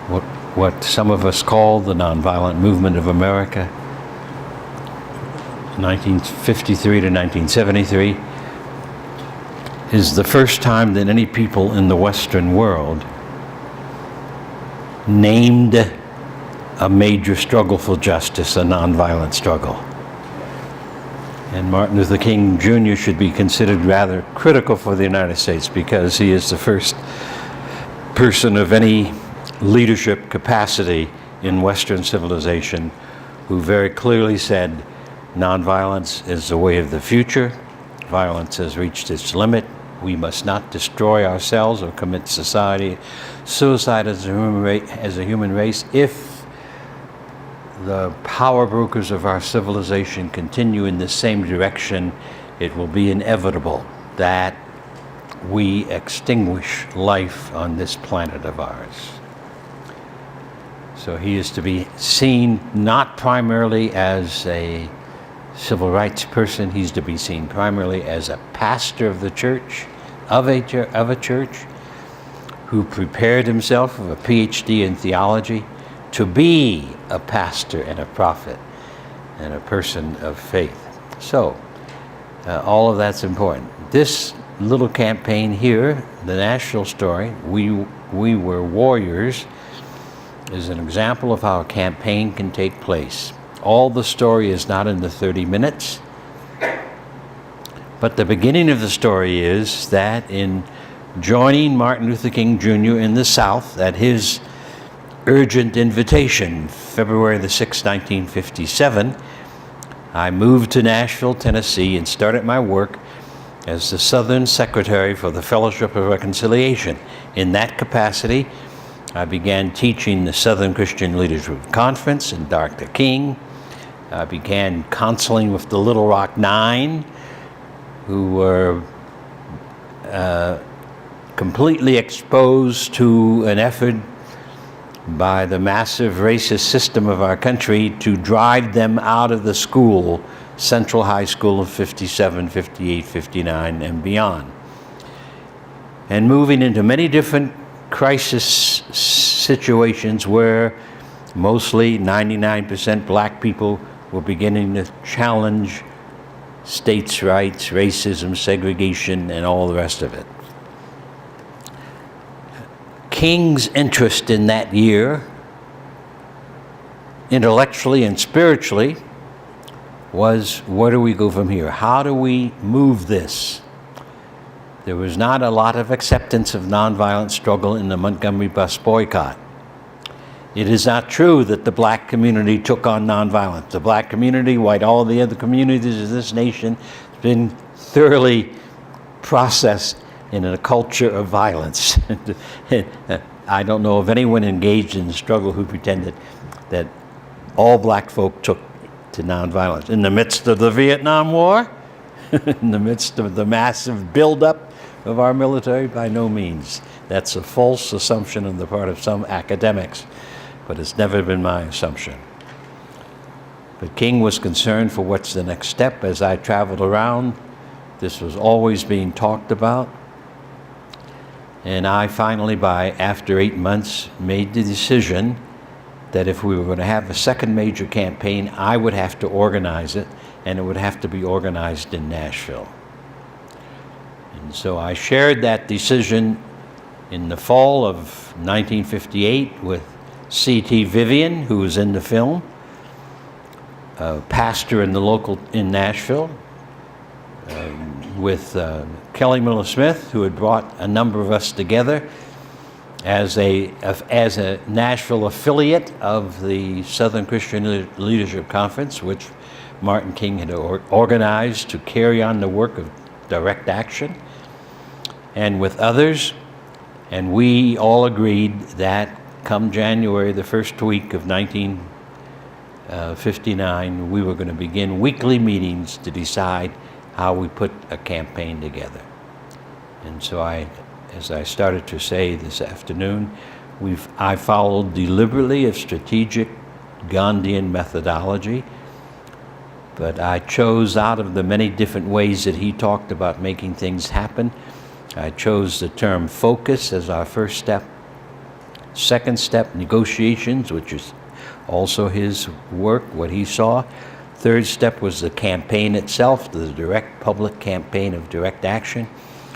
what some of us call the nonviolent movement of America, 1953 to 1973, is the first time that any people in the Western world named a major struggle for justice a nonviolent struggle. And Martin Luther King Jr. should be considered rather critical for the United States because he is the first person of any leadership capacity in Western civilization who very clearly said nonviolence is the way of the future. Violence has reached its limit. We must not destroy ourselves or commit suicide as a human race. If the power brokers of our civilization continue in the same direction, it will be inevitable that we extinguish life on this planet of ours. So he is to be seen not primarily as a civil rights person, he's to be seen primarily as a pastor of the church, of a church, who prepared himself with a PhD in theology to be a pastor and a prophet and a person of faith. So, all of that's important. This little campaign here, the Nashville story, we were warriors, is an example of how a campaign can take place. All the story is not in the 30 minutes, but the beginning of the story is that in joining Martin Luther King Jr. in the South at his urgent invitation, February the 6th, 1957, I moved to Nashville, Tennessee, and started my work as the Southern Secretary for the Fellowship of Reconciliation. In that capacity, I began teaching the Southern Christian Leadership Conference and Dr. King. I began counseling with the Little Rock Nine, who were completely exposed to an effort by the massive racist system of our country to drive them out of the school, Central High School of 57, 58, 59, and beyond. And moving into many different crisis situations where mostly 99% black people were beginning to challenge states' rights, racism, segregation, and all the rest of it. King's interest in that year, intellectually and spiritually, was where do we go from here? How do we move this? There was not a lot of acceptance of nonviolent struggle in the Montgomery bus boycott. It is not true that the black community took on nonviolence. The black community, like all the other communities of this nation, has been thoroughly processed in a culture of violence. I don't know of anyone engaged in the struggle who pretended that all black folk took to nonviolence. In the midst of the Vietnam War, in the midst of the massive buildup of our military, by no means. That's a false assumption on the part of some academics, but it's never been my assumption. But King was concerned for what's the next step. As I traveled around, this was always being talked about. And I finally, after 8 months, made the decision that if we were going to have a second major campaign, I would have to organize it, and it would have to be organized in Nashville. And so I shared that decision in the fall of 1958 with C.T. Vivian, who was in the film, a pastor in Nashville, with Kelly Miller Smith, who had brought a number of us together as a Nashville affiliate of the Southern Christian Leadership Conference, which Martin King had organized to carry on the work of direct action, and with others. And we all agreed that come January, the first week of 1959, we were going to begin weekly meetings to decide how we put a campaign together. And so as I started to say this afternoon, I followed deliberately a strategic Gandhian methodology, but I chose out of the many different ways that he talked about making things happen, I chose the term focus as our first step. Second step, negotiations, which is also his work, what he saw. Third step was the campaign itself, the direct public campaign of direct action.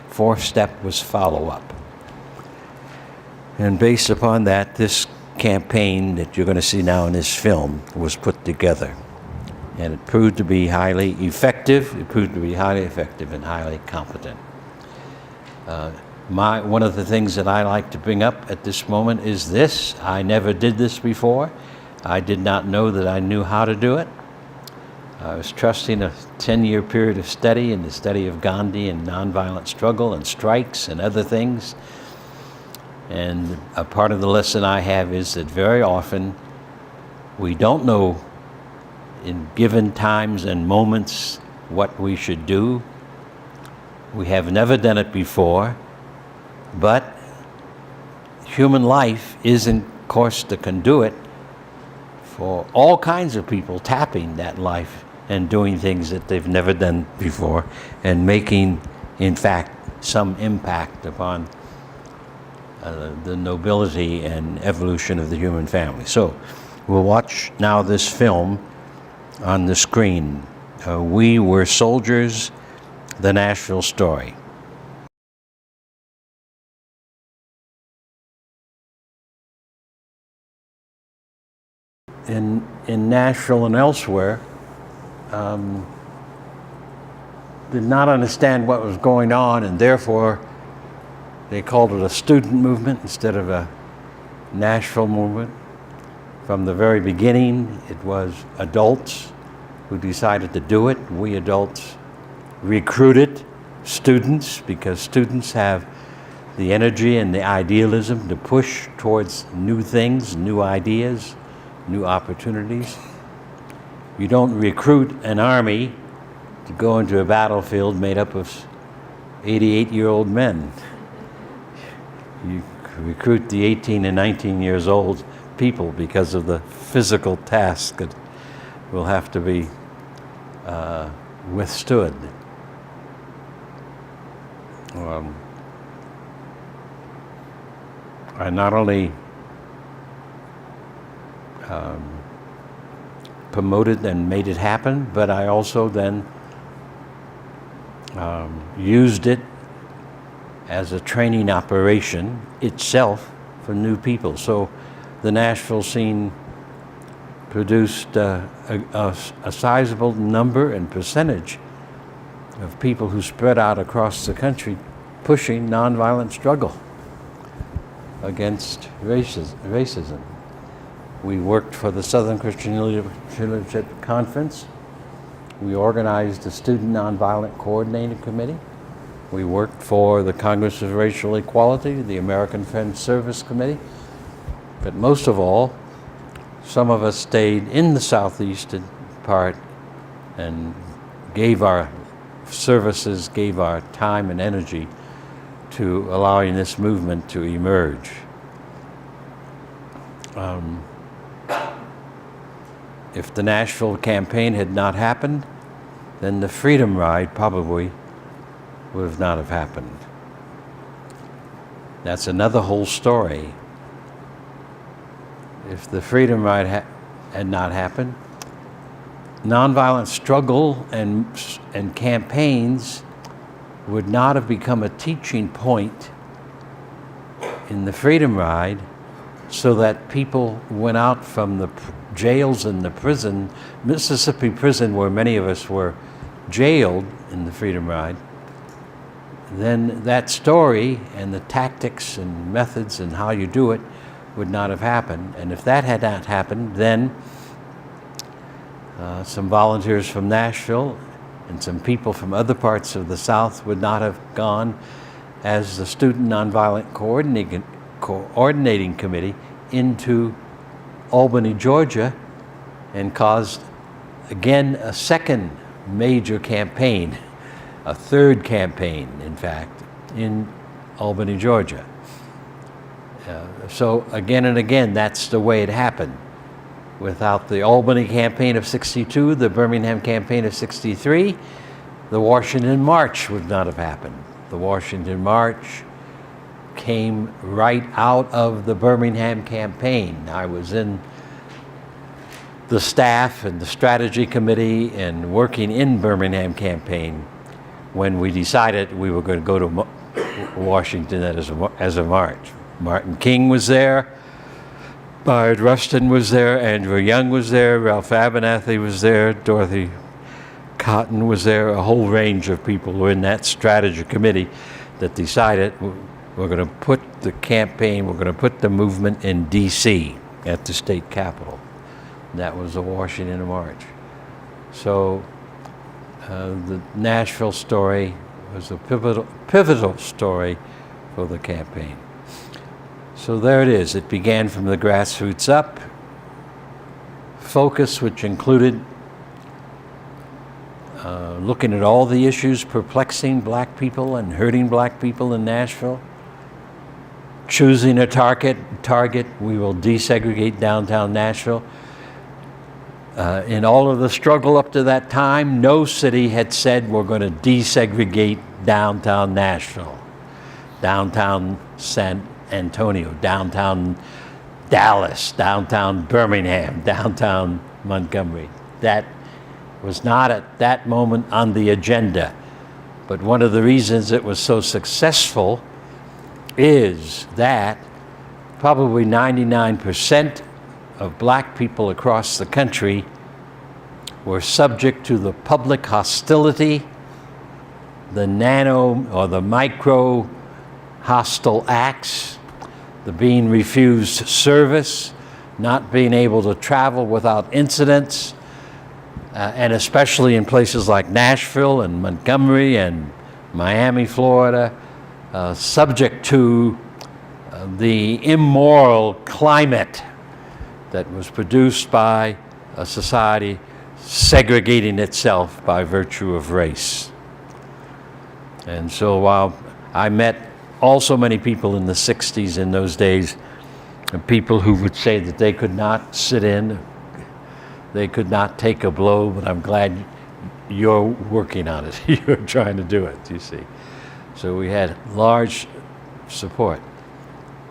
Fourth step was follow-up. And based upon that, this campaign that you're going to see now in this film was put together. And it proved to be highly effective. It proved to be highly effective and highly competent. One of the things that I like to bring up at this moment is this. I never did this before. I did not know that I knew how to do it. I was trusting a 10-year period of study in the study of Gandhi and nonviolent struggle and strikes and other things. And a part of the lesson I have is that very often we don't know in given times and moments what we should do. We have never done it before, but human life isn't, of course, the conduit for all kinds of people tapping that life and doing things that they've never done before and making, in fact, some impact upon the nobility and evolution of the human family. So we'll watch now this film on the screen. We Were Soldiers, the Nashville Story. In Nashville and elsewhere, did not understand what was going on, and therefore they called it a student movement instead of a Nashville movement. From the very beginning, it was adults who decided to do it. We adults recruited students because students have the energy and the idealism to push towards new things, new ideas, new opportunities. You don't recruit an army to go into a battlefield made up of 88-year-old men. You recruit the 18 and 19 years old people because of the physical task that will have to be withstood. I not only promoted and made it happen, but I also then used it as a training operation itself for new people. So the Nashville scene produced a sizable number and percentage of people who spread out across the country pushing nonviolent struggle against racism. We worked for the Southern Christian Leadership Conference. We organized the Student Nonviolent Coordinating Committee. We worked for the Congress of Racial Equality, the American Friends Service Committee. But most of all, some of us stayed in the southeastern part and gave our services, gave our time and energy to allowing this movement to emerge. If the Nashville campaign had not happened, then the Freedom Ride probably would not have happened. That's another whole story. If the Freedom Ride had not happened, nonviolent struggle and campaigns would not have become a teaching point in the Freedom Ride, so that people went out from the jails and the prison, Mississippi prison, where many of us were jailed in the Freedom Ride. Then that story and the tactics and methods and how you do it would not have happened. And if that had not happened, then some volunteers from Nashville and some people from other parts of the South would not have gone as the Student Nonviolent Coordinating Committee into Albany, Georgia, and caused, again, a second major campaign, a third campaign, in fact, in Albany, Georgia. So again and again, that's the way it happened. Without the Albany campaign of '62, the Birmingham campaign of '63, the Washington March would not have happened. The Washington March came right out of the Birmingham campaign. I was in the staff and the strategy committee and working in Birmingham campaign when we decided we were going to go to Washington as a march. Martin King was there, Bayard Rustin was there, Andrew Young was there, Ralph Abernathy was there, Dorothy Cotton was there, a whole range of people were in that strategy committee that decided we're going to put the campaign, we're going to put the movement in D.C. at the state capitol. And that was the Washington March. So the Nashville story was a pivotal story for the campaign. So there it is. It began from the grassroots up. Focus, which included looking at all the issues perplexing black people and hurting black people in Nashville. Choosing a target, we will desegregate downtown Nashville. In all of the struggle up to that time, no city had said we're going to desegregate downtown Nashville, downtown San Antonio, downtown Dallas, downtown Birmingham, downtown Montgomery. That was not at that moment on the agenda. But one of the reasons it was so successful is that probably 99% of black people across the country were subject to the public hostility, the nano or the micro hostile acts, the being refused service, not being able to travel without incidents, and especially in places like Nashville and Montgomery and Miami, Florida, subject to the immoral climate that was produced by a society segregating itself by virtue of race. And so while I met also many people in the 60s in those days, people who would say that they could not sit in, they could not take a blow, but I'm glad you're working on it. You're trying to do it, you see. So we had large support.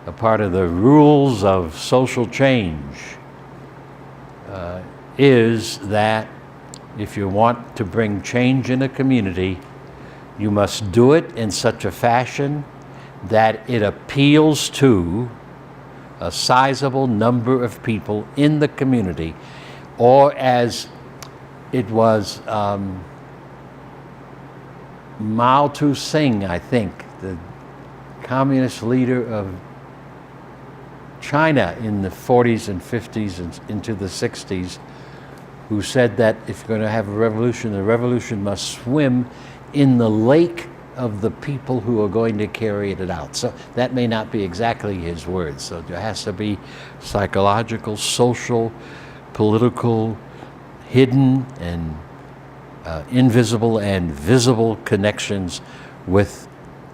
A part of the rules of social change is that if you want to bring change in a community, you must do it in such a fashion that it appeals to a sizable number of people in the community, or as it was Mao Tse-tung, I think, the communist leader of China in the 40s and 50s and into the 60s, who said that if you're going to have a revolution, the revolution must swim in the lake of the people who are going to carry it out. So that may not be exactly his words. So there has to be psychological, social, political, hidden and invisible and visible connections with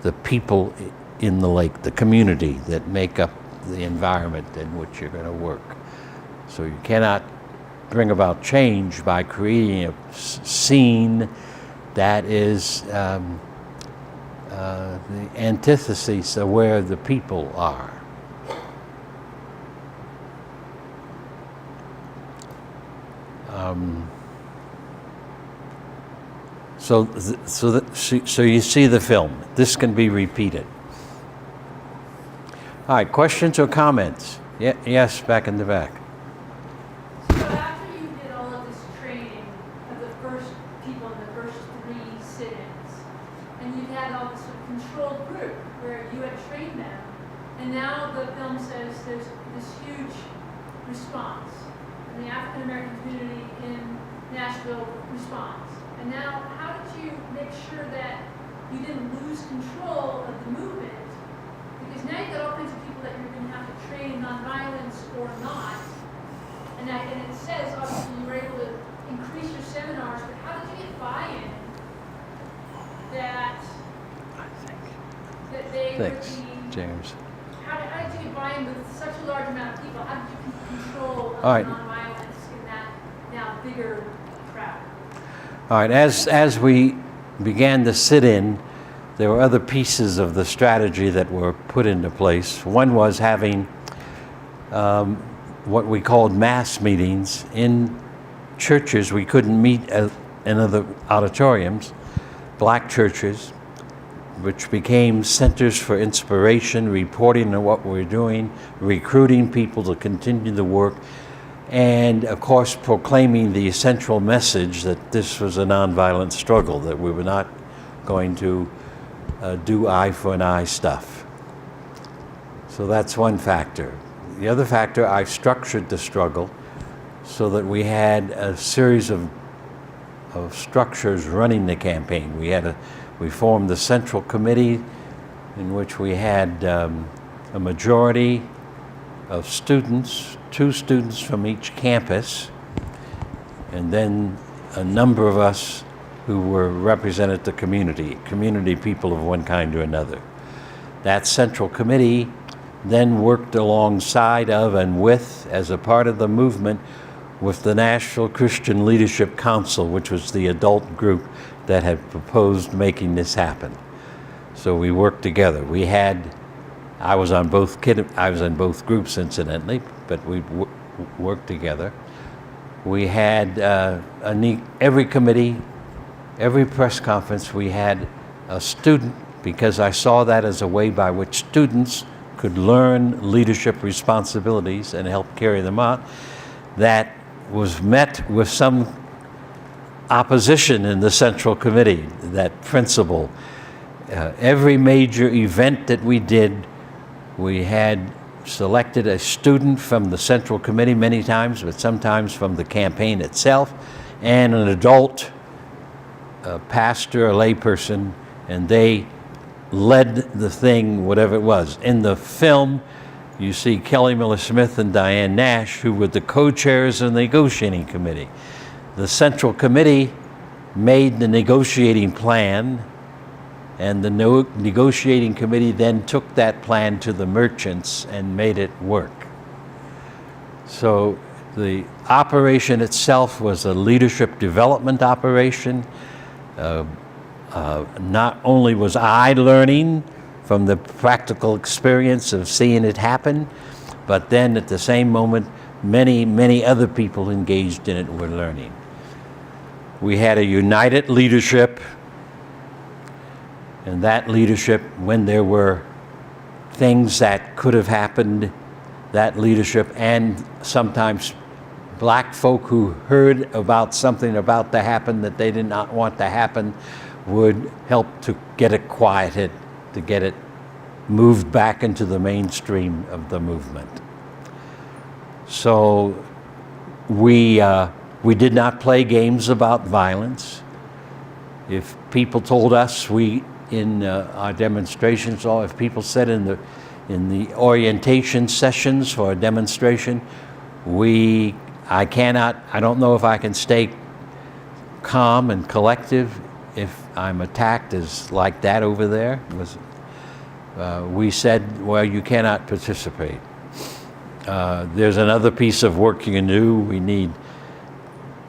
the people in the lake, the community that make up the environment in which you're going to work. So you cannot bring about change by creating a scene that is the antithesis of where the people are. So you see the film. This can be repeated. All right, questions or comments? Yeah, yes, back in the back. So after you did all of this training of the first people in the first 3 sit-ins, and you had all this sort of controlled group where you had trained them, and now the film says there's this huge response, and the African American community in Nashville responds. And now, how did you make sure that you didn't lose control of the movement? Because now you've got all kinds of people that you're going to have to train nonviolence or not. And it says, obviously, you were able to increase your seminars, but how did you get buy-in that they Thanks, would be... James. How did you get buy-in with such a large amount of people? How did you keep control of All right. nonviolence in that now bigger crowd? All right, as we began to sit in, there were other pieces of the strategy that were put into place. One was having what we called mass meetings in churches. We couldn't meet in other auditoriums, black churches, which became centers for inspiration, reporting on what we're doing, recruiting people to continue the work, and of course proclaiming the essential message that this was a nonviolent struggle, that we were not going to do eye for an eye stuff. So that's one factor. The other factor, I structured the struggle so that we had a series of structures running the campaign. We formed the Central Committee, in which we had a majority of students, 2 students from each campus, and then a number of us who were represented the community people of one kind or another. That Central Committee then worked alongside of and with, as a part of the movement, with the Nashville Christian Leadership Council, which was the adult group that had proposed making this happen. So we worked together. I was on both groups, incidentally, but we worked together. We had every committee, every press conference, we had a student, because I saw that as a way by which students could learn leadership responsibilities and help carry them out. That was met with some opposition in the Central Committee, that principle. Every major event that we did, we had selected a student from the Central Committee many times, but sometimes from the campaign itself, and an adult, a pastor, a layperson, and they led the thing, whatever it was. In the film, you see Kelly Miller Smith and Diane Nash, who were the co-chairs of the negotiating committee. The Central Committee made the negotiating plan, and the negotiating committee then took that plan to the merchants and made it work. So the operation itself was a leadership development operation. Not only was I learning from the practical experience of seeing it happen, but then at the same moment, many other people engaged in it were learning. We had a united leadership, and that leadership, when there were things that could have happened, that leadership, and sometimes black folk who heard about something about to happen that they did not want to happen, would help to get it quieted, to get it moved back into the mainstream of the movement. So we did not play games about violence. If people told us, in our demonstrations, or if people said in the orientation sessions for a demonstration, I don't know if I can stay calm and collective if I'm attacked as like that over there. We said, well, you cannot participate. There's another piece of work you can do.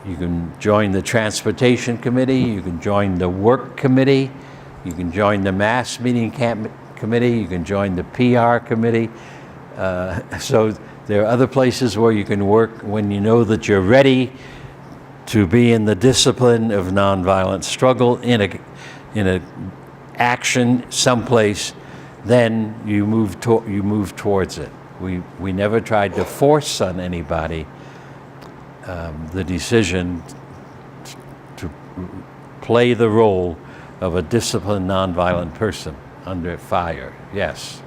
You can join the transportation committee, you can join the work committee, you can join the mass meeting committee, you can join the PR committee. So there are other places where you can work when you know that you're ready to be in the discipline of nonviolent struggle in a action someplace. Then you move towards it. We never tried to force on anybody the decision to play the role of a disciplined nonviolent person under fire. Yes.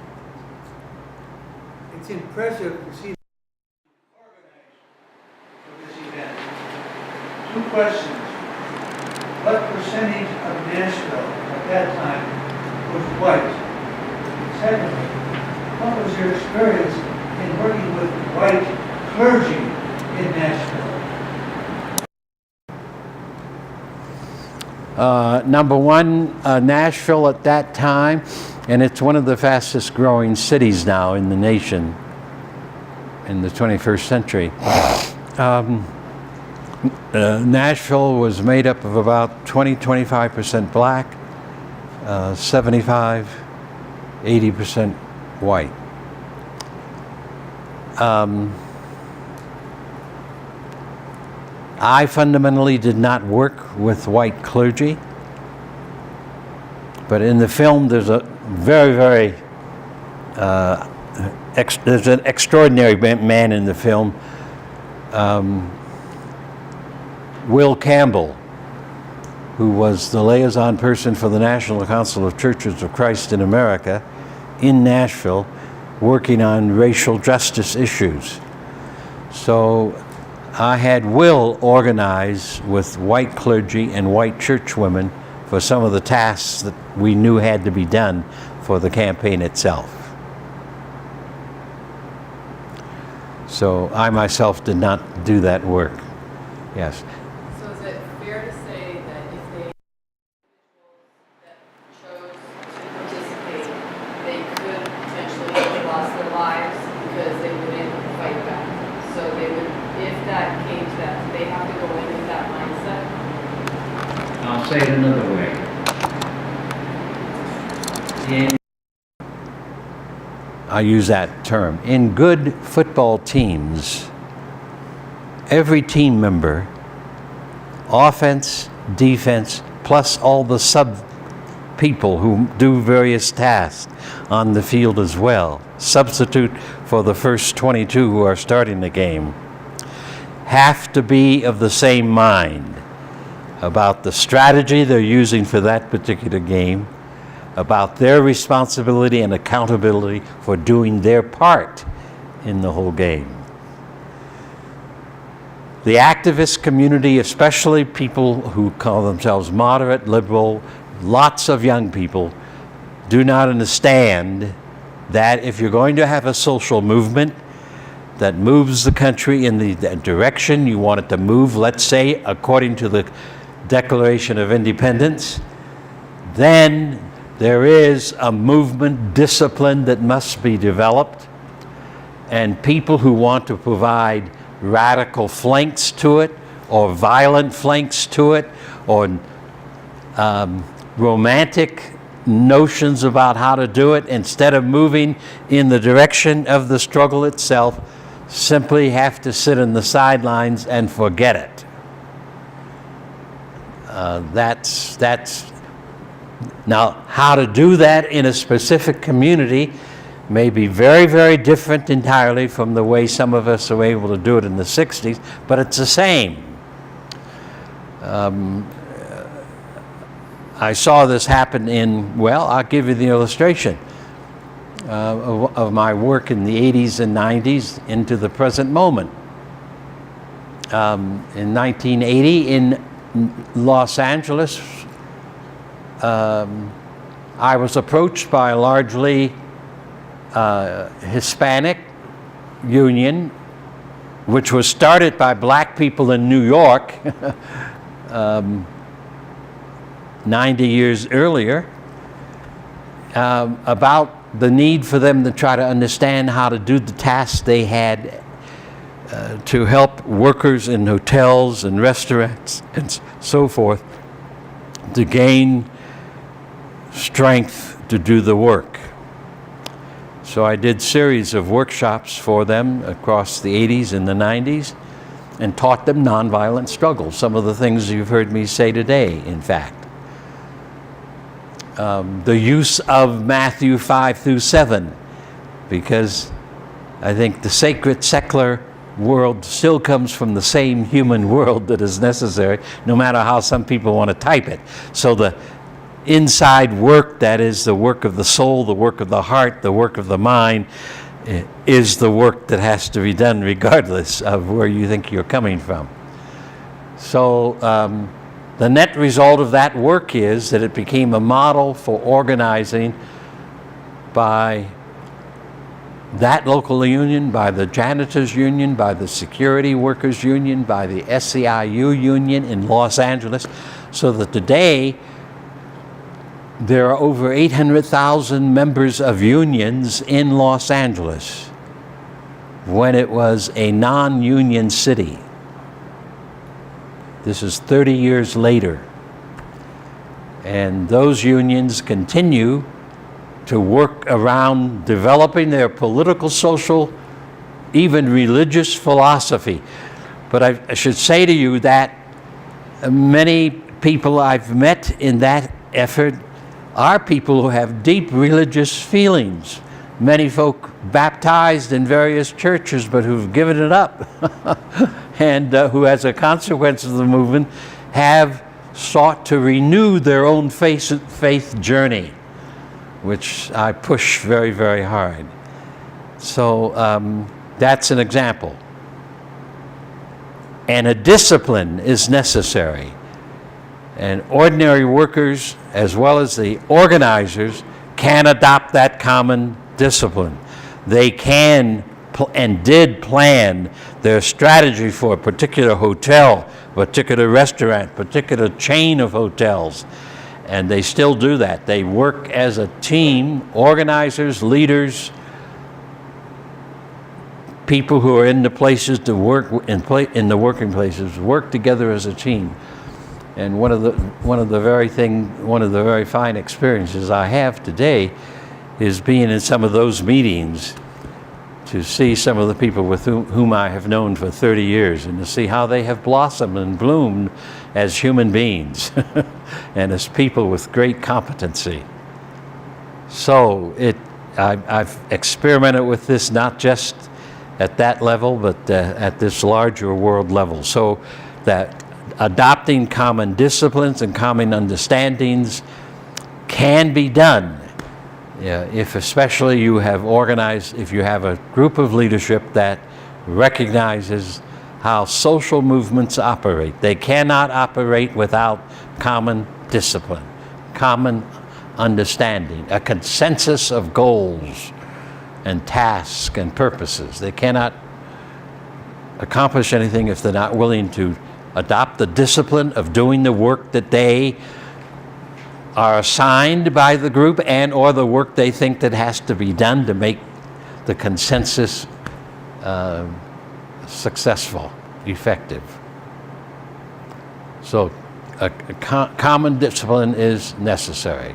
It's impressive to see organized for this event. 2 questions. What percentage of Nashville at that time was white? Secondly, what was your experience in working with white clergy in Nashville? Number one, Nashville at that time, and it's one of the fastest growing cities now in the nation in the 21st century. Nashville was made up of about 25% black, 75, 80% white. I fundamentally did not work with white clergy, but in the film there's a very, there's an extraordinary man in the film, Will Campbell, who was the liaison person for the National Council of Churches of Christ in America in Nashville, working on racial justice issues. So I had Will organize with white clergy and white church women for some of the tasks that we knew had to be done for the campaign itself. So I myself did not do that work. Yes. So is it fair to say that if they that chose to participate, they could potentially have lost their lives because they wouldn't fight back? So they would, if that came to that, they have to go in with that mindset? I'll say it another way. I use that term. In good football teams, every team member, offense, defense, plus all the sub people who do various tasks on the field as well, substitute for the first 22 who are starting the game, have to be of the same mind about the strategy they're using for that particular game, about their responsibility and accountability for doing their part in the whole game. The activist community, especially people who call themselves moderate, liberal, lots of young people, do not understand that if you're going to have a social movement that moves the country in the direction you want it to move, let's say according to the Declaration of Independence, then there is a movement discipline that must be developed, and people who want to provide radical flanks to it, or violent flanks to it, or romantic notions about how to do it, instead of moving in the direction of the struggle itself, simply have to sit in the sidelines and forget it. That's now, how to do that in a specific community may be very, very different entirely from the way some of us were able to do it in the 60s, but it's the same. I saw this happen in, well, I'll give you the illustration of my work in the 80s and 90s into the present moment. In 1980 in Los Angeles, I was approached by a largely Hispanic union, which was started by black people in New York 90 years earlier, about the need for them to try to understand how to do the tasks they had to help workers in hotels and restaurants and so forth to gain strength to do the work. So I did series of workshops for them across the 80s and the 90s and taught them nonviolent struggle, some of the things you've heard me say today, in fact. The use of Matthew 5 through 7, because I think the sacred secular world still comes from the same human world that is necessary, no matter how some people want to type it. So the inside work, that is the work of the soul, the work of the heart, the work of the mind, is the work that has to be done regardless of where you think you're coming from. So the net result of that work is that it became a model for organizing by that local union, by the janitors union, by the security workers union, by the SEIU union in Los Angeles, so that today there are over 800,000 members of unions in Los Angeles when it was a non-union city. This is 30 years later. And those unions continue to work around developing their political, social, even religious philosophy. But I should say to you that many people I've met in that effort are people who have deep religious feelings. Many folk baptized in various churches but who've given it up and who, as a consequence of the movement, have sought to renew their own faith journey, which I push very, very hard. So that's an example. And a discipline is necessary. And ordinary workers, as well as the organizers, can adopt that common discipline. They can and did plan their strategy for a particular hotel, particular restaurant, particular chain of hotels. And they still do that. They work as a team, organizers, leaders, people who are in the places to work, in the working places, work together as a team. And one of the very fine experiences I have today is being in some of those meetings, to see some of the people with whom I have known for 30 years and to see how they have blossomed and bloomed as human beings and as people with great competency. So I've experimented with this not just at that level, but at this larger world level. So that adopting common disciplines and common understandings can be done. If especially you have organized, if you have a group of leadership that recognizes how social movements operate. They cannot operate without common discipline, common understanding, a consensus of goals and tasks and purposes. They cannot accomplish anything if they're not willing to adopt the discipline of doing the work that they are assigned by the group and or the work they think that has to be done to make the consensus successful, effective. So a common discipline is necessary.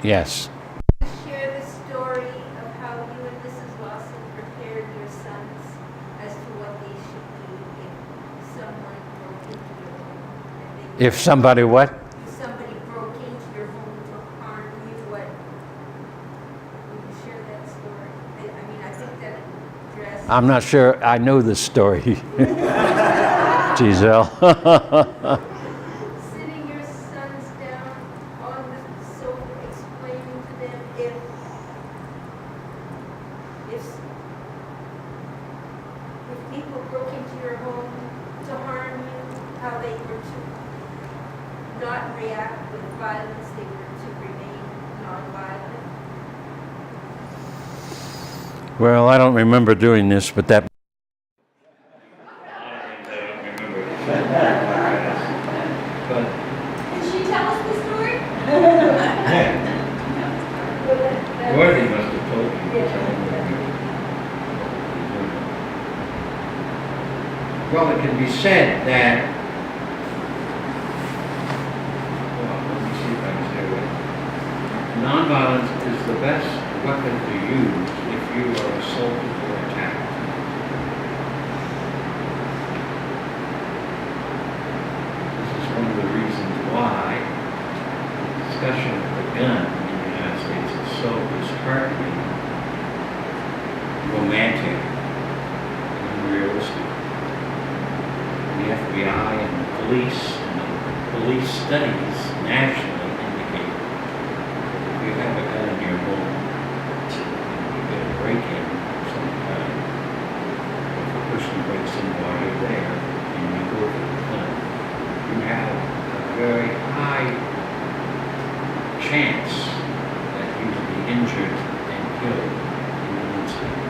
Yes. Share the story of how you and Mrs. Lawson prepared your sons as to what they should do if someone broke into your home. If somebody what? If somebody broke into your home to harm you, what? Will you share that story? I mean, I think that addressed. I'm not sure I know this story, Giselle. Sitting your sons down on the sofa, explaining to them if people broke into your home to harm you, how they were to not react with violence, they were to remain nonviolent. Well, I don't remember doing this, but that. Did she tell us the story? Dorothy must have told you. Well, it can be said that, well, let me see if I can say it. Nonviolence is the best weapon to use if you are assaulted or attacked. This is one of the reasons why discussion of the gun in the United States is so disheartening, romantic, and unrealistic. The FBI and the police studies nationally indicate that if you have a gun in your home, you get a break-in of some kind. If a person breaks in while you're there and you go for the gun, you have a very high chance that you will be injured and killed in an incident.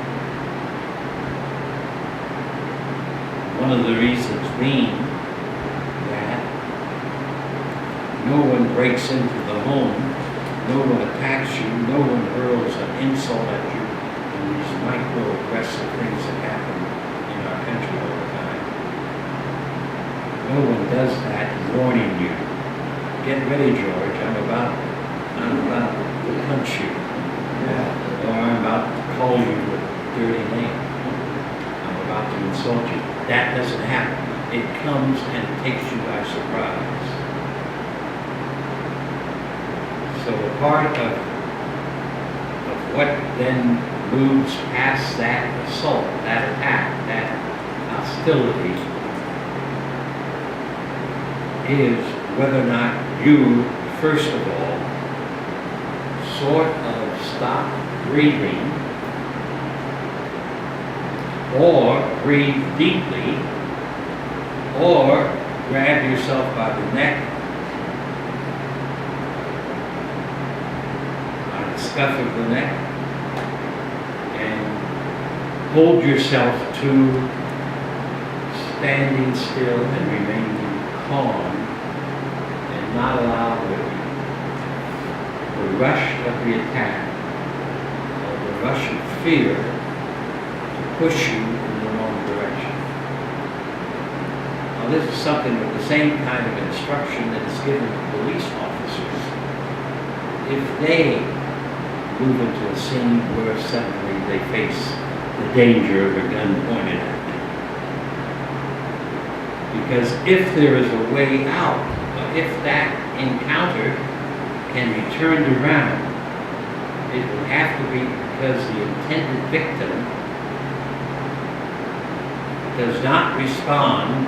One of the reasons being that no one breaks into the home, no one attacks you, no one hurls an insult at you, and these microaggressive things that happen in our country all the time. No one does that in warning you. Get ready, George. I'm about to punch you. Or I'm about to call you a dirty name. I'm about to insult you. That doesn't happen. It comes and takes you by surprise. So a part of what then moves past that assault, that attack, that hostility, is whether or not you, first of all, sort of stop breathing or breathe deeply or grab yourself by the neck, by the scuff of the neck, and hold yourself to standing still and remaining calm and not allow the rush of the attack or the rush of fear to push you in the wrong direction. Now this is something with the same kind of instruction that is given to police officers. If they move into a scene where suddenly they face the danger of a gun pointed at them. Because if there is a way out, if that encounter can be turned around, it would have to be because the intended victim does not respond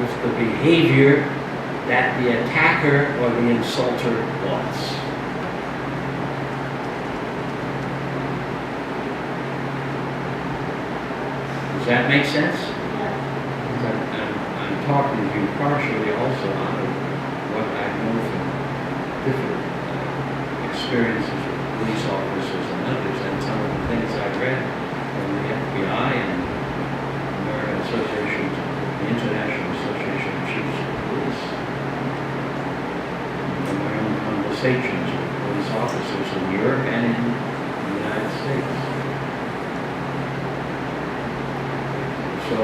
with the behavior that the attacker or the insulter wants. Does that make sense? I'm talking to you partially also out of what I know from different experiences with police officers and others, and some of the things I've read from the FBI and American Association, the International Association of Chiefs of Police, and my own conversations with police officers in Europe and in the United States. So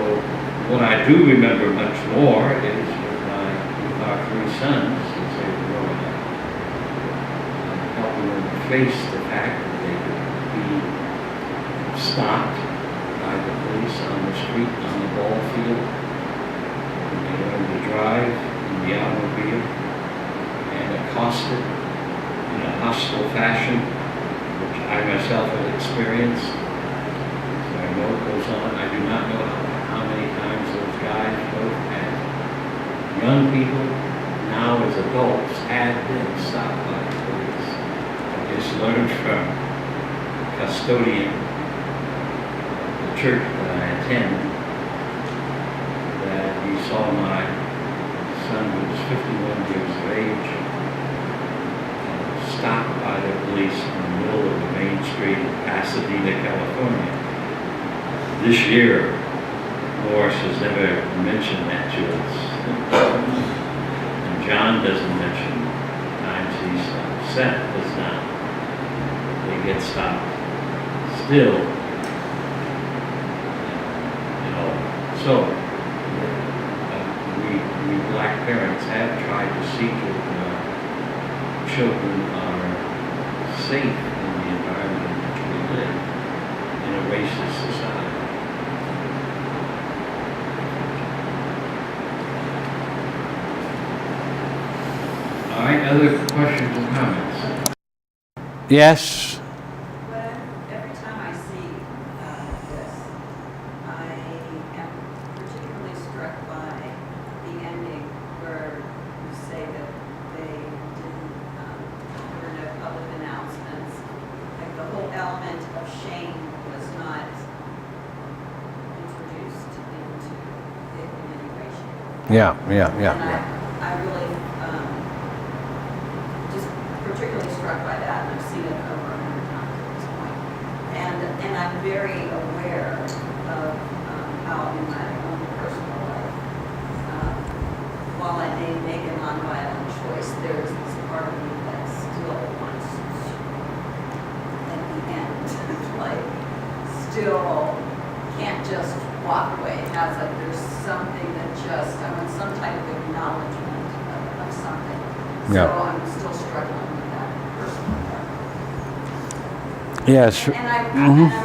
what I do remember much more is with our three sons as they were growing up, helping them face the fact that they could be stopped by the police on the street, on the ball field, when they learned to drive in the automobile, and accosted in a hostile fashion, which I myself have experienced. So I know it goes on. I do not know how many times those guys, both as young people, now as adults, have been stopped by the police. I just learned from a custodian of the church that I attend that he saw my son, who was 51 years of age, stopped by the police in the middle of the main street in Pasadena, California. This year, Morris has never mentioned that to us. And John doesn't mention times he's upset, does not. They get stopped. Still, so we black parents have tried to see to it that our children are safe in the environment in which we live in a racist society. All right, other questions and comments? Yes. Every time I see this, I am particularly struck by the ending where you say that they didn't put in public announcements. Like the whole element of shame was not introduced into it in any way, shape, or form. And I really just particularly struck by that, and I've seen it over 100 times at this point. And I'm very aware of how in my own personal life, while I may make a nonviolent choice, there's this part of me that still wants to, at the end, like, still can't just walk away. It has like, there's something that just, I want some type of acknowledgement something. Yeah. So I'm still struggling with that personally. Yes. And I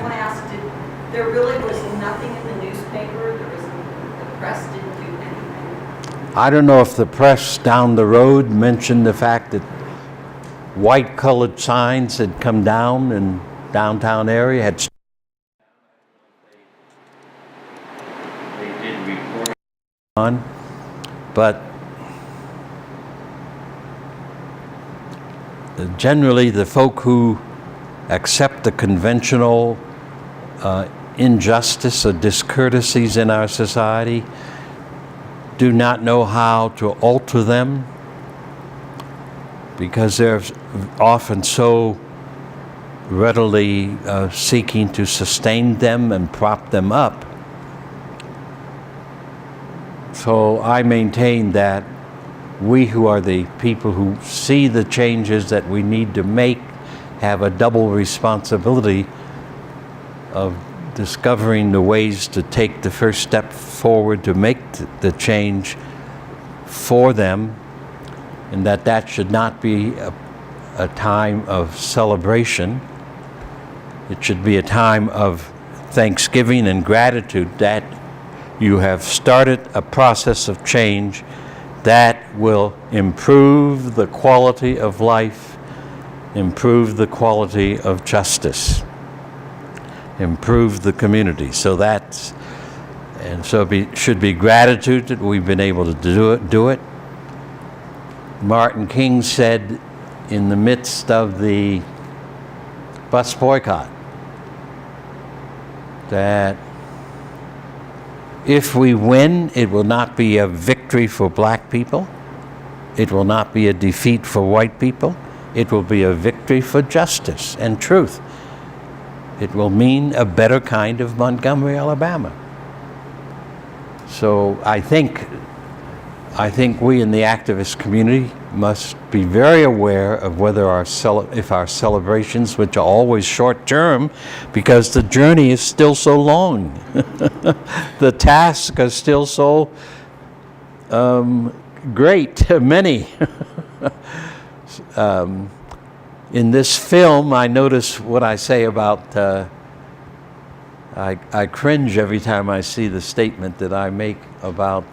want to ask, there really was nothing in the newspaper? The press didn't do anything? I don't know if the press down the road mentioned the fact that white colored signs had come down in downtown area. They did report on, but generally the folk who accept the conventional injustice or discourtesies in our society do not know how to alter them, because they're often so readily seeking to sustain them and prop them up. So I maintain that we who are the people who see the changes that we need to make have a double responsibility of discovering the ways to take the first step forward to make the change for them, and that should not be a time of celebration. It should be a time of thanksgiving and gratitude that you have started a process of change that will improve the quality of life, improve the quality of justice, improve the community. So should be gratitude that we've been able to do it. Martin King said in the midst of the bus boycott that if we win, it will not be a victory for black people. It will not be a defeat for white people. It will be a victory for justice and truth. It will mean a better kind of Montgomery, Alabama. So I think we in the activist community must be very aware of whether if our celebrations, which are always short term, because the journey is still so long, the tasks are still so great, many. In this film, I notice what I say about, I cringe every time I see the statement that I make about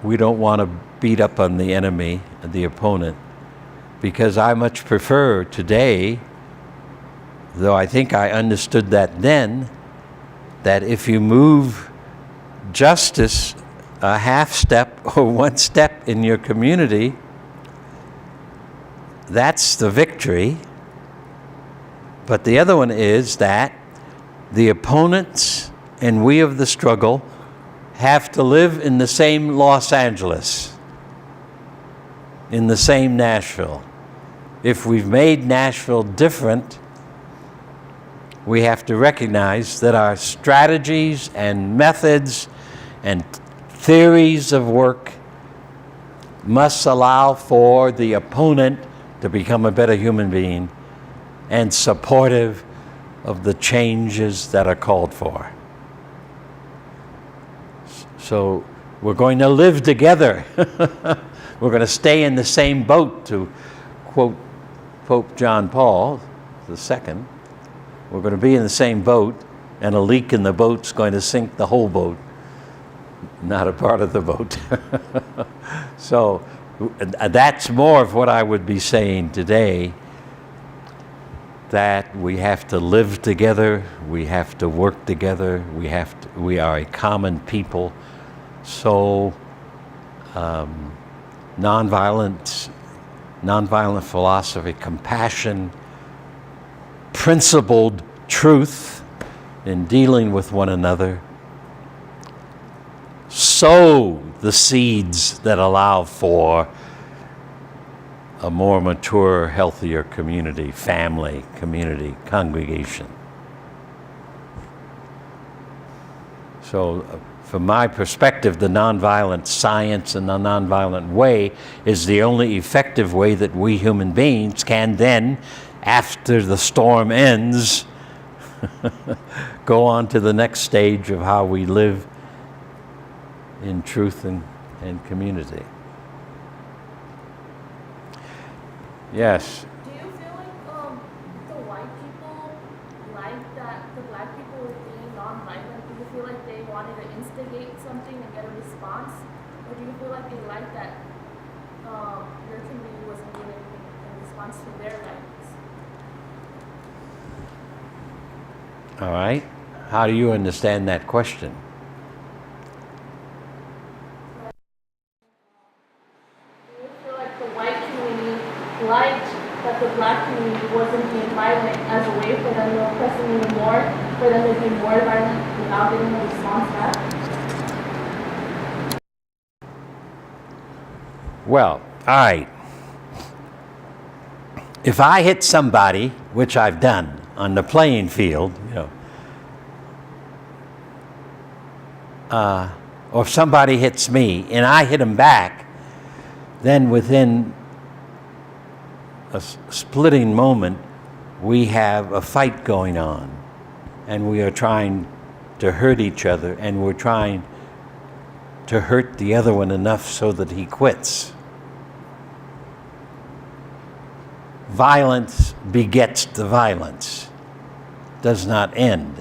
we don't want to beat up on the enemy, the opponent, because I much prefer today, though I think I understood that then, that if you move justice a half step or one step in your community, that's the victory. But the other one is that the opponents and we of the struggle have to live in the same Los Angeles, in the same Nashville. If we've made Nashville different, we have to recognize that our strategies and methods and theories of work must allow for the opponent to become a better human being and supportive of the changes that are called for. So we're going to live together. We're going to stay in the same boat, to quote Pope John Paul II. We're going to be in the same boat, and a leak in the boat's going to sink the whole boat, not a part of the boat. So that's more of what I would be saying today, that we have to live together, we have to work together, we are a common people. So nonviolent philosophy, compassion, principled truth in dealing with one another, sow the seeds that allow for a more mature, healthier community, family, community, congregation. So from my perspective, the nonviolent science and the nonviolent way is the only effective way that we human beings can then, after the storm ends, go on to the next stage of how we live in truth and and community. Yes. Do you feel like the white people like that the black people were being nonviolent? Do you feel like they wanted to instigate something and get a response? Or do you feel like they liked that your community wasn't doing anything in response to their violence? All right. How do you understand that question? Do you feel like the white community liked that the black community wasn't being violent as a way for them to oppress them even more, for them to be more violent without getting a response back? Well, all right. If I hit somebody, which I've done on the playing field, or if somebody hits me and I hit them back, then within a splitting moment, we have a fight going on, and we are trying to hurt each other, and we're trying to hurt the other one enough so that he quits. Violence begets the violence, does not end.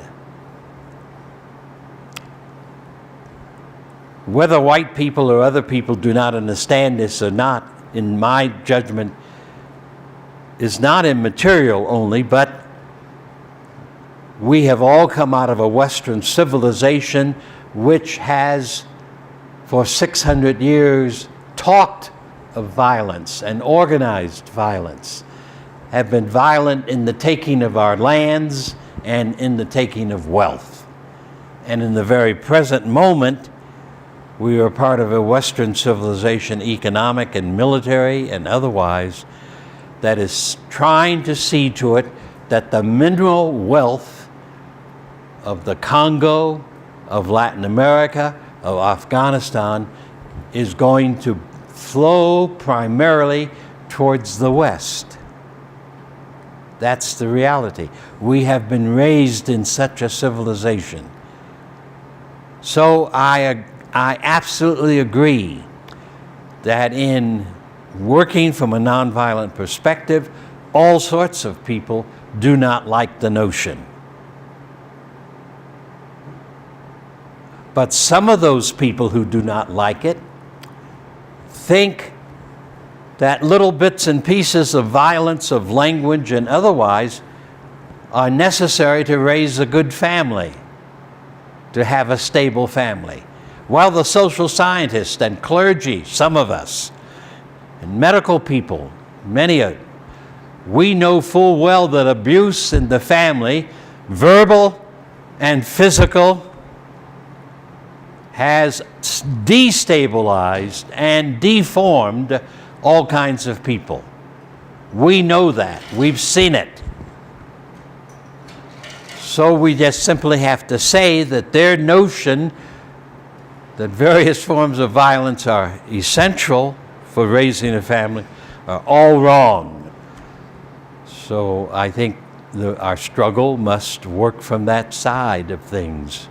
Whether white people or other people do not understand this or not, in my judgment, is not immaterial only, but we have all come out of a Western civilization which has, for 600 years, talked of violence and organized violence, have been violent in the taking of our lands and in the taking of wealth. And in the very present moment, we are part of a Western civilization, economic and military and otherwise, that is trying to see to it that the mineral wealth of the Congo, of Latin America, of Afghanistan is going to flow primarily towards the West. That's the reality. We have been raised in such a civilization. So I absolutely agree that in working from a nonviolent perspective, all sorts of people do not like the notion. But some of those people who do not like it think that little bits and pieces of violence, of language and otherwise, are necessary to raise a good family, to have a stable family. While the social scientists and clergy, some of us, and medical people, many of them, we know full well that abuse in the family, verbal and physical, has destabilized and deformed all kinds of people. We know that. We've seen it. So we just simply have to say that their notion that various forms of violence are essential for raising a family are all wrong. So I think our struggle must work from that side of things,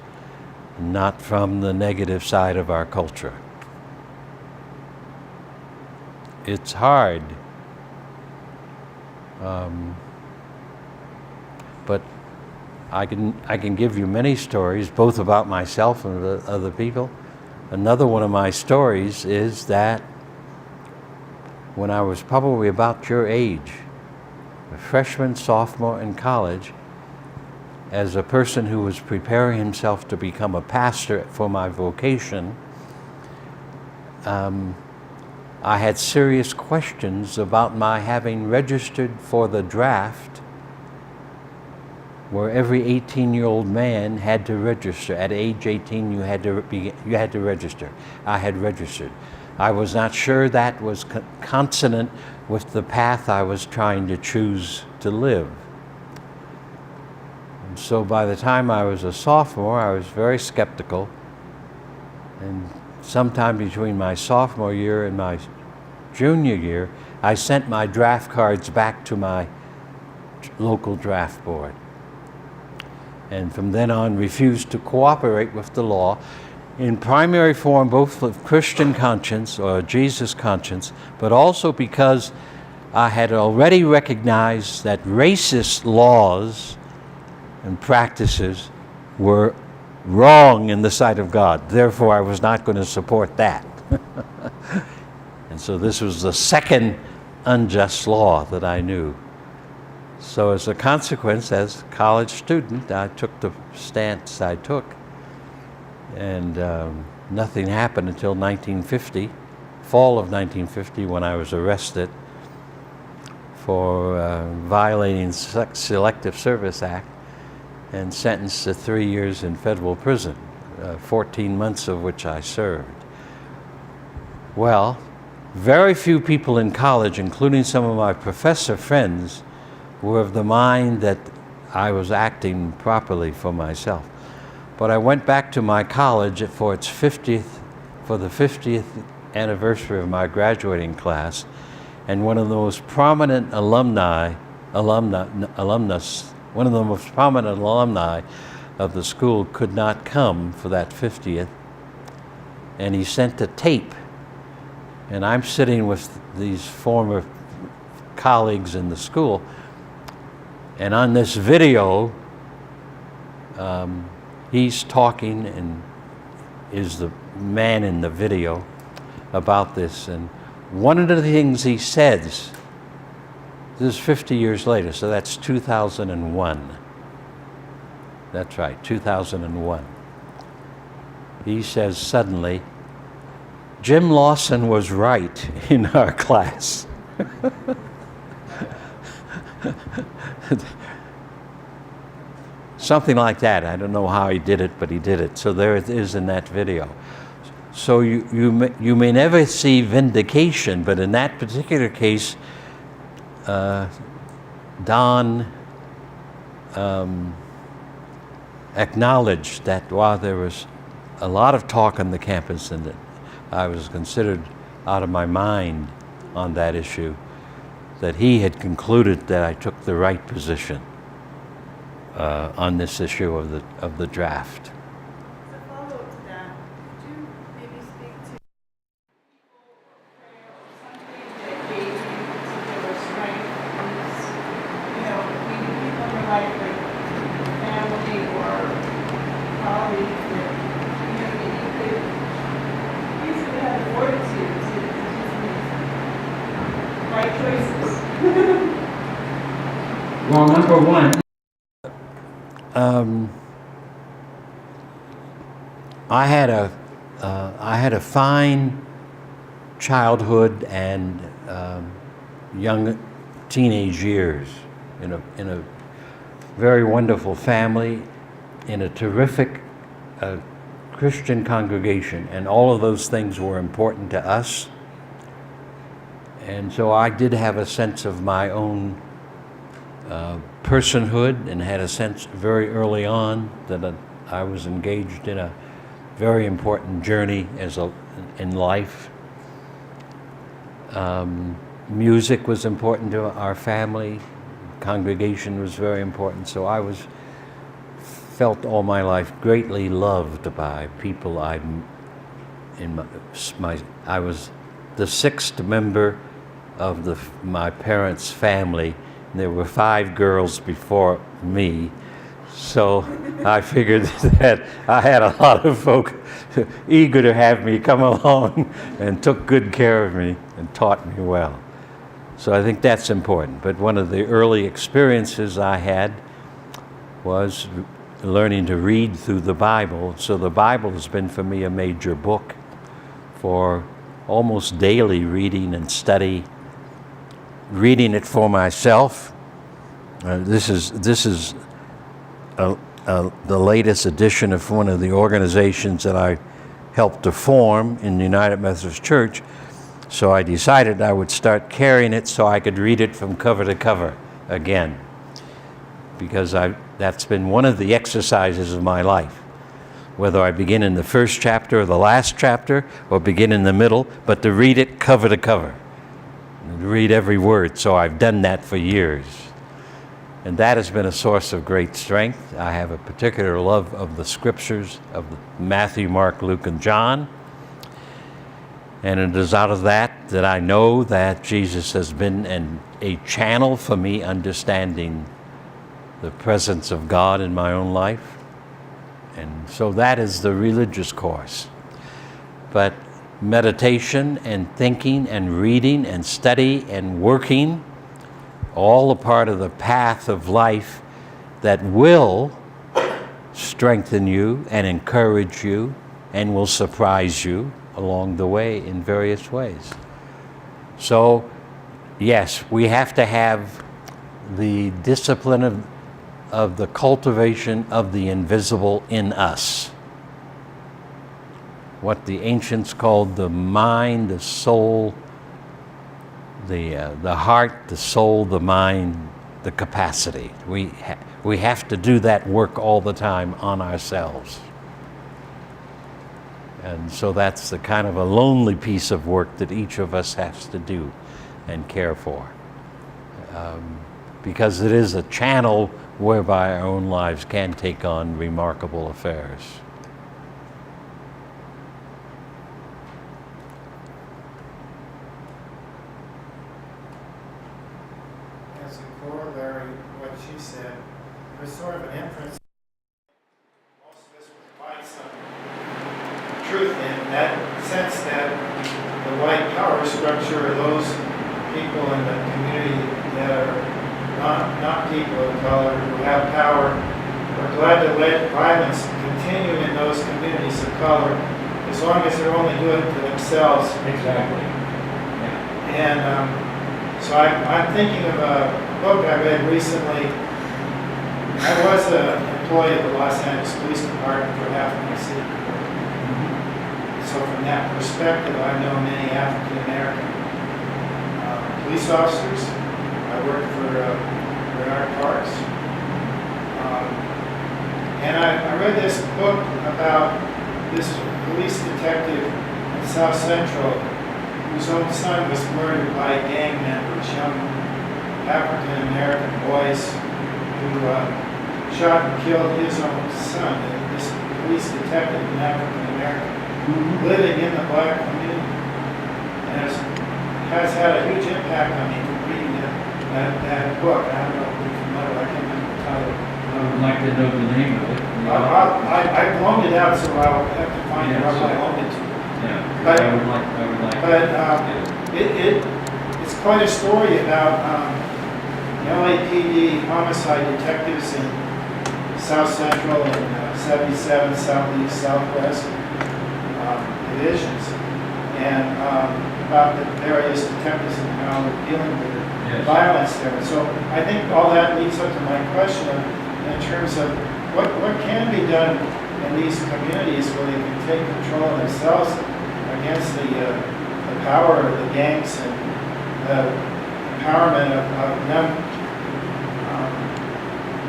not from the negative side of our culture. It's hard, but I can give you many stories, both about myself and other people. Another one of my stories is that when I was probably about your age, a freshman, sophomore in college, as a person who was preparing himself to become a pastor for my vocation, I had serious questions about my having registered for the draft, where every 18-year-old man had to register. At age 18, you had to register. I had registered. I was not sure that was consonant with the path I was trying to choose to live. And so by the time I was a sophomore, I was very skeptical. And sometime between my sophomore year and my junior year, I sent my draft cards back to my local draft board. And from then on refused to cooperate with the law. in primary form both of Christian conscience or Jesus conscience, but also because I had already recognized that racist laws and practices were wrong in the sight of God. Therefore, I was not going to support that. And so this was the second unjust law that I knew. So as a consequence, as a college student, I took the stance I took. And nothing happened until 1950, fall of 1950, when I was arrested for violating the Selective Service Act and sentenced to 3 years in federal prison, 14 months of which I served. Well, very few people in college, including some of my professor friends, were of the mind that I was acting properly for myself. But I went back to my college for the 50th anniversary of my graduating class, and one of the most prominent alumni of the school could not come for that 50th, and he sent a tape. And I'm sitting with these former colleagues in the school, and on this video, he's talking and is the man in the video about this. And one of the things he says, this is 50 years later, so that's 2001. That's right, 2001. He says suddenly, Jim Lawson was right in our class. Something like that. I don't know how he did it, but he did it. So there it is in that video. So you may never see vindication, but in that particular case, Don acknowledged that while there was a lot of talk on the campus and that I was considered out of my mind on that issue, that he had concluded that I took the right position on this issue of the draft. As a follow-up to that, could you maybe speak to people or prayer or something that gave you particular strength? Maybe people in your life, like family or colleagues, that that you could easily have the fortitude to make right choices. Well, number one, I had a fine childhood and young teenage years in a very wonderful family, in a terrific Christian congregation, and all of those things were important to us. And so I did have a sense of my own personhood, and had a sense very early on that I was engaged in a very important journey in life. Music was important to our family. Congregation was very important. So I felt all my life greatly loved by people. I was the sixth member of my parents' family. There were 5 girls before me, so I figured that I had a lot of folk eager to have me come along and took good care of me and taught me well. So I think that's important. But one of the early experiences I had was learning to read through the Bible. So the Bible has been for me a major book for almost daily reading and study. Reading it for myself. This is the latest edition of one of the organizations that I helped to form in the United Methodist Church. So I decided I would start carrying it so I could read it from cover to cover again, because that's been one of the exercises of my life. Whether I begin in the first chapter or the last chapter, or begin in the middle, but to read it cover to cover. Read every word, so I've done that for years. And that has been a source of great strength. I have a particular love of the scriptures of Matthew, Mark, Luke, and John. And it is out of that that I know that Jesus has been a channel for me understanding the presence of God in my own life. And so that is the religious course. But meditation and thinking and reading and study and working, all a part of the path of life that will strengthen you and encourage you and will surprise you along the way in various ways. So, yes, we have to have the discipline of the cultivation of the invisible in us. What the ancients called the mind, the soul, the heart, the soul, the mind, the capacity. We have to do that work all the time on ourselves. And so that's the kind of a lonely piece of work that each of us has to do and care for. Because it is a channel whereby our own lives can take on remarkable affairs. As a corollary to what she said, there's sort of an inference most of us would find some truth in that sense that the white power structure are those people in the community that are not people of color who have power are glad to let violence continue in those communities of color as long as they're only doing it to themselves. Exactly. And so I'm thinking of a book I read recently. I was an employee of the Los Angeles Police Department for half my city. So from that perspective, I know many African American police officers. I worked for Bernard Parks. And I read this book about this police detective in South Central whose own son was murdered by gang members, young African American boys who shot and killed his own son. And this police detective, an African American, living in the black community, and has had a huge impact on me from reading that book. I don't know if you're familiar, I can't remember the title. I would like to know the name of it. I loaned it out, so I'll have to find out who I loaned it to. Yeah, But- I would like. But it's quite a story about LAPD homicide detectives in South Central and 77 Southeast Southwest divisions, and about the various detectives and how they're dealing with Yes. violence there. And so I think all that leads up to my question in terms of what can be done in these communities where they can take control of themselves against the power of the gangs and the empowerment of young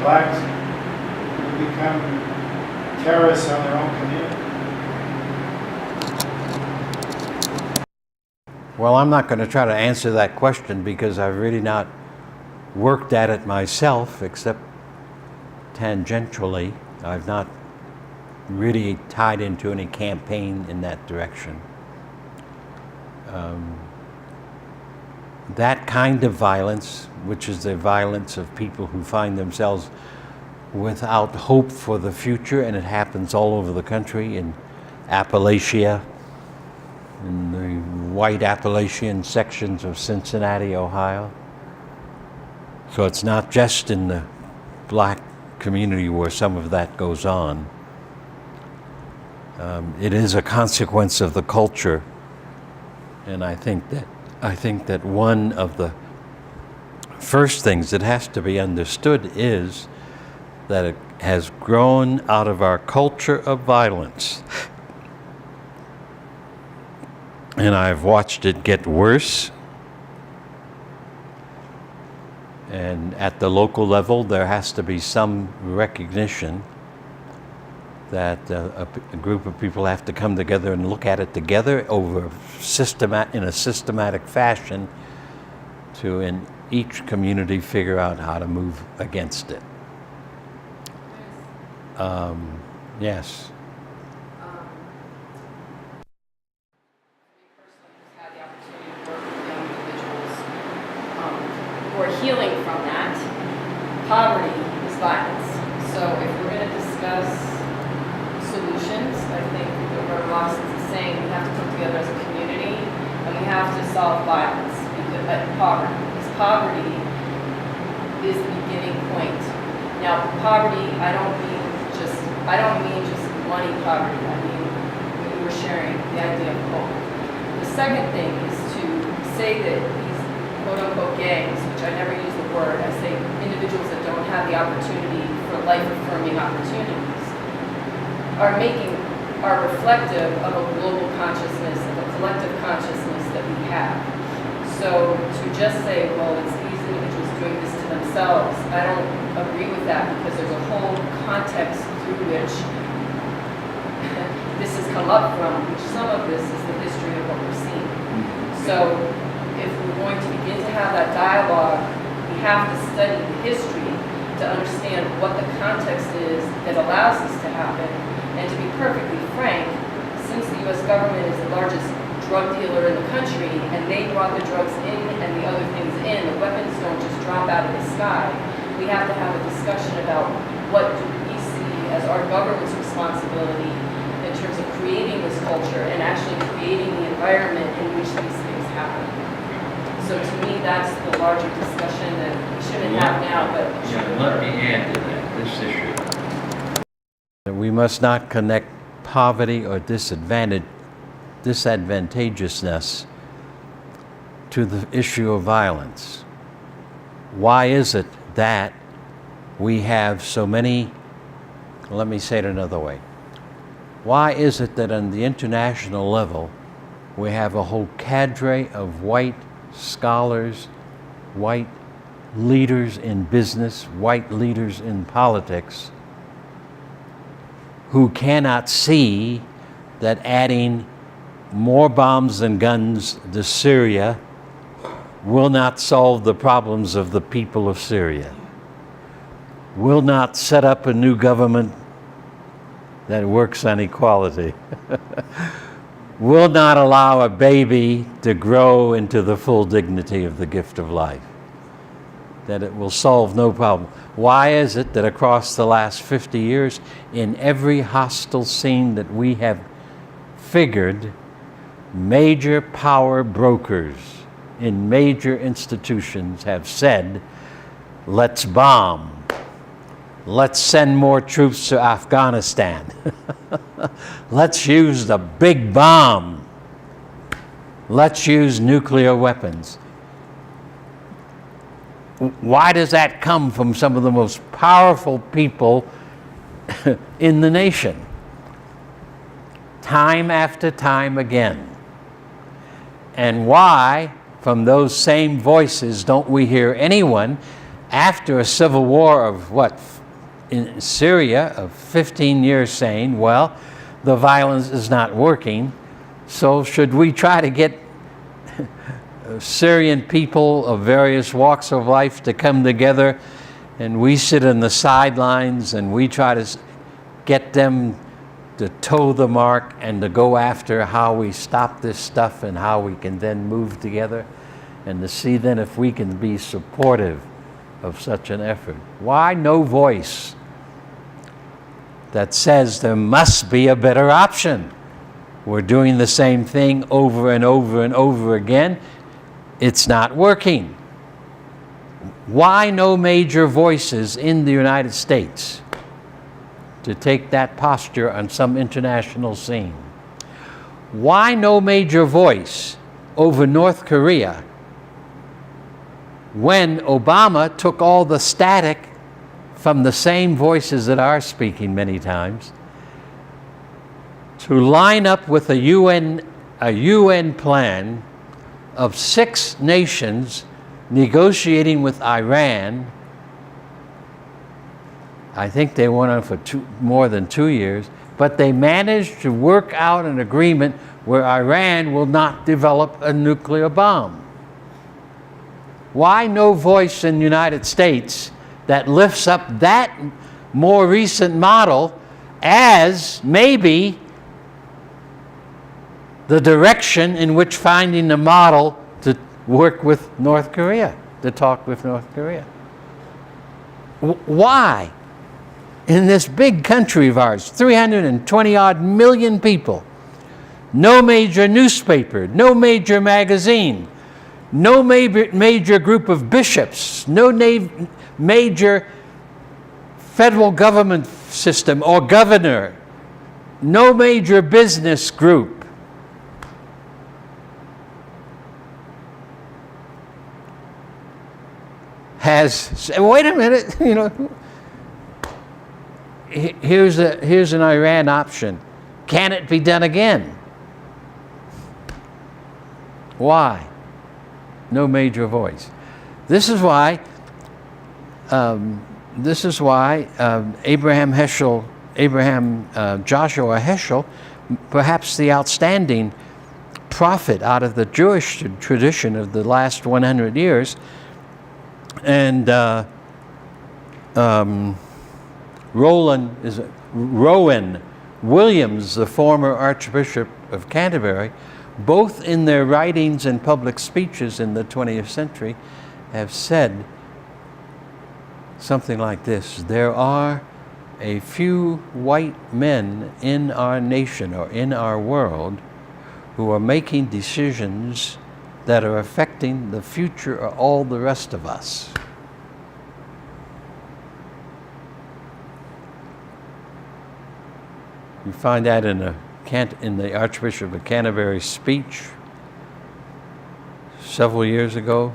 blacks who become terrorists on their own community. Well, I'm not going to try to answer that question because I've really not worked at it myself, except tangentially. I've not really tied into any campaign in that direction. That kind of violence, which is the violence of people who find themselves without hope for the future, and it happens all over the country, in Appalachia, in the white Appalachian sections of Cincinnati, Ohio. So it's not just in the black community where some of that goes on. It is a consequence of the culture, and I think that one of the first things that has to be understood is that it has grown out of our culture of violence. And I've watched it get worse. And at the local level, there has to be some recognition that a group of people have to come together and look at it together in a systematic fashion to each community figure out how to move against it. Yes. Me personally, who's had the opportunity to work with young individuals who are healing from that. Poverty is violence. So if we're going to discuss solutions, I think what Lawson is saying, we have to come together as a community and we have to solve violence, poverty. Because poverty is the beginning point. Now, poverty, I don't mean just money poverty. I mean, we were sharing the idea of hope. The second thing is to say that these quote-unquote gangs, which I never use the word, I say individuals that don't have the opportunity for life-affirming opportunities, are reflective of a global consciousness, of a collective consciousness that we have. So to just say, well, it's these individuals doing this to themselves, I don't agree with that, because there's a whole context through which this has come up from, which some of this is the history of what we're seeing. So if we're going to begin to have that dialogue, we have to study the history to understand what the context is that allows this to happen. And to be perfectly frank, since the U.S. government is the largest drug dealer in the country, and they brought the drugs in and the other things in, the weapons don't just drop out of the sky. We have to have a discussion about what do we see as our government's responsibility in terms of creating this culture and actually creating the environment in which these things happen. So to me, that's the larger discussion that we shouldn't have now, but should Yeah, let me add to that, this issue. We must not connect poverty or disadvantageousness to the issue of violence. Why is it that we have so many, let me say it another way. Why is it that on the international level, we have a whole cadre of white scholars, white leaders in business, white leaders in politics, who cannot see that adding more bombs and guns to Syria will not solve the problems of the people of Syria, will not set up a new government that works on equality, will not allow a baby to grow into the full dignity of the gift of life, that it will solve no problem. Why is it that across the last 50 years, in every hostile scene that we have figured, major power brokers in major institutions have said, let's bomb, let's send more troops to Afghanistan, let's use the big bomb, let's use nuclear weapons? Why does that come from some of the most powerful people in the nation? Time after time again. And why, from those same voices, don't we hear anyone after a civil war of in Syria of 15 years saying, well, the violence is not working, so should we try to get Syrian people of various walks of life to come together, and we sit on the sidelines and we try to get them to toe the mark and to go after how we stop this stuff and how we can then move together, and to see then if we can be supportive of such an effort? Why no voice that says there must be a better option? We're doing the same thing over and over and over again. It's not working. Why no major voices in the United States to take that posture on some international scene? Why no major voice over North Korea when Obama took all the static from the same voices that are speaking many times to line up with a UN plan of 6 nations negotiating with Iran? I think they went on for more than 2 years, but they managed to work out an agreement where Iran will not develop a nuclear bomb. Why no voice in the United States that lifts up that more recent model as maybe the direction in which finding the model to work with North Korea, to talk with North Korea? Why? In this big country of ours, 320 odd million people, no major newspaper, no major magazine, no major group of bishops, no major federal government system or governor, no major business group has, wait a minute, you know, here's an Iran option. Can it be done again? Why? No major voice. This is why Abraham Joshua Heschel, perhaps the outstanding prophet out of the Jewish tradition of the last 100 years, and Rowan Williams, the former Archbishop of Canterbury, both in their writings and public speeches in the 20th century have said something like this: there are a few white men in our nation or in our world who are making decisions that are affecting the future of all the rest of us. You find that in the Archbishop of Canterbury's speech several years ago.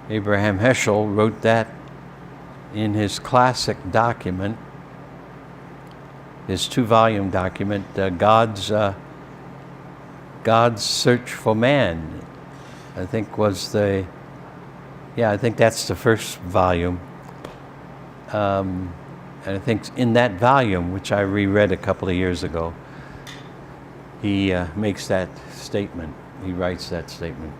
Abraham Heschel wrote that in his classic document, his 2-volume document, God's Search for Man. I think I think that's the first volume. And I think in that volume, which I reread a couple of years ago, he makes that statement. He writes that statement.